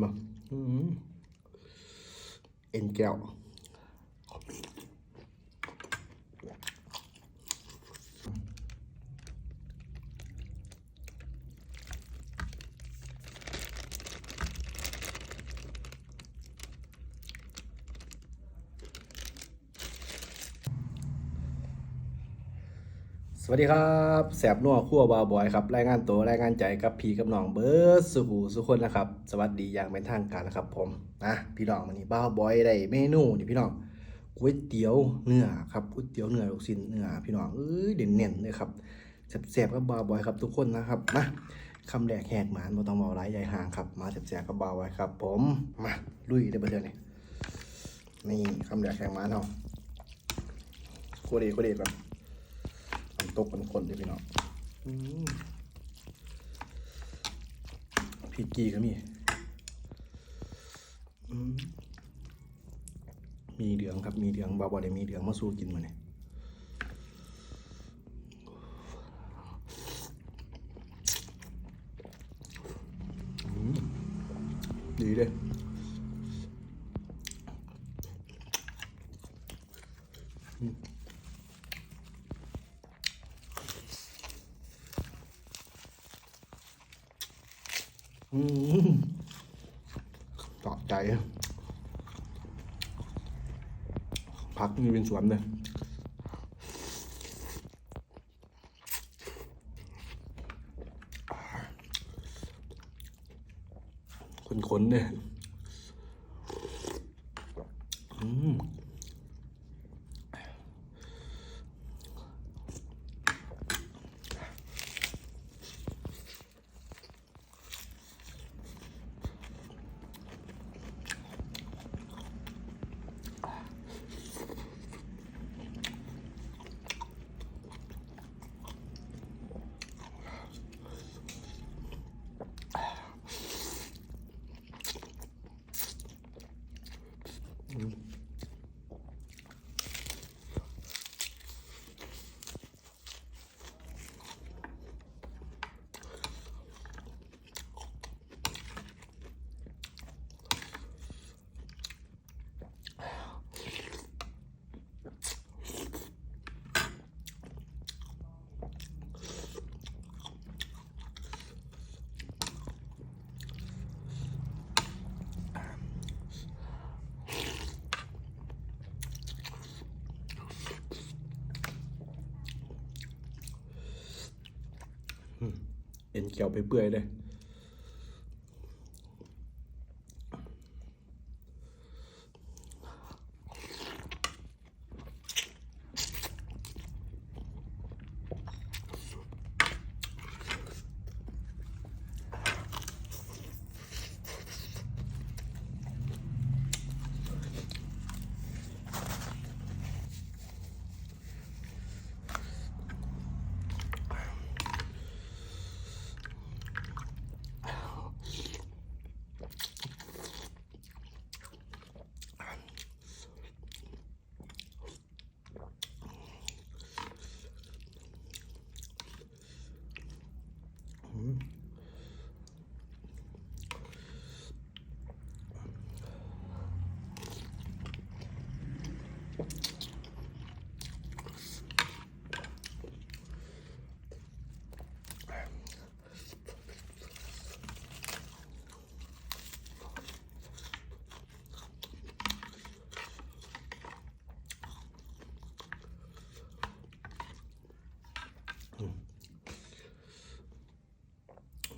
มาเอ็นแก้วสวัสดีครับแสบนัวคั่วบาวบอยครับรายงานตัวรายงานใจกับพี่กับน้องเบิร์ดสุขูสุคนนะครับสวัสดีอย่างเป็นทางการนะครับผมนะพี่น้องวันนี้บาวบอยได้เมนูนี่พี่น้องก๋วยเตี๋ยวเนื้อครับก๋วยเตี๋ยวเนื้อลูกชิ้นเนื้อพี่น้องเด่นเน่นเลยครับแสบๆกับบาวบอยครับทุกคนนะครับนะคำแรกแหกหมานมาต้องเมาไร้ใหญ่ห่างครับมาแสบๆกับบาวบอยครับผมมาลุยได้ประเดี๋ยวนี้นี่คำแรกแหกหมานเนาะโคเดแบบตกเป็นคนเลยพี่น้องพริกกี้ก็มีเหลืองครับมีเหลืองบาบอได้มีเหลืองมาสู้กินมาเนี่ยดีเลยต่อใจผักมีเป็นสวนเลยขนเนี่ยเอ็นเกี่ยวไปเปื่อยเลย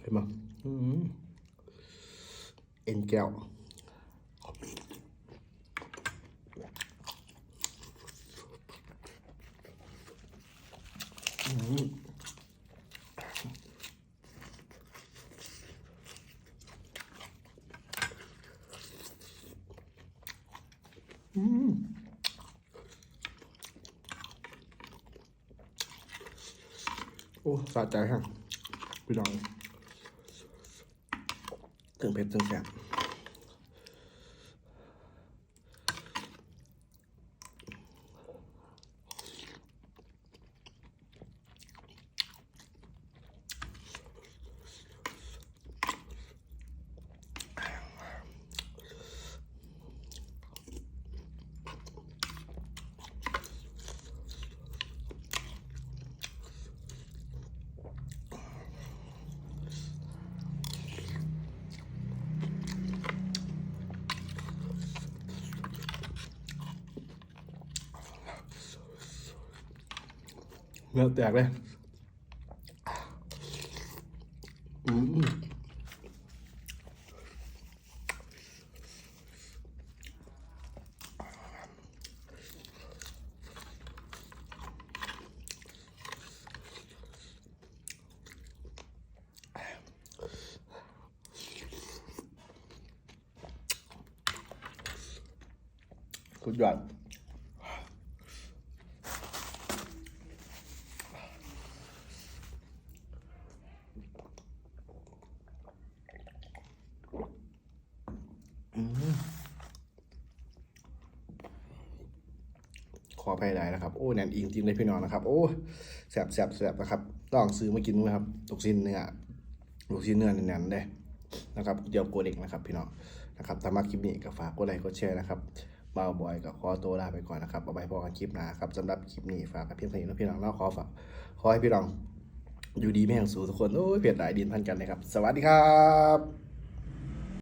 เห็นไหมเอ็นแก้วโอ้สะใจฮะพี่น้องถึงเผ็ดถึงแซ่บ เนื้อแตกเลยอืมสุดยอดขออภัยได้นะครับโอ้แน่นอิงจริงเลยพี่น้องนะครับโอ้แสบแสบแสบนะครับต้องซื้อมากินนะครับลูกชิ้นเนื้อลูกชิ้นเนื้อแน่นๆเลยนะครับเดี๋ยวโกเด็กนะครับพี่น้องนะครับถ้ามาคลิปนี้ก็ฝากกดไลค์กดแชร์นะครับบ่าวบอยกับขอตัวลาไปก่อนนะครับเอาไว้พอกันคลิปหน้าครับสำหรับคลิปนี้ฝากกับเพียงเท่านี้นะพี่น้องแล้วขอให้พี่น้องอยู่ดีไม่แห่งสูทุกคนโอ้ยเพียรหลายดินพันกันเลยครับสวัสดีครับ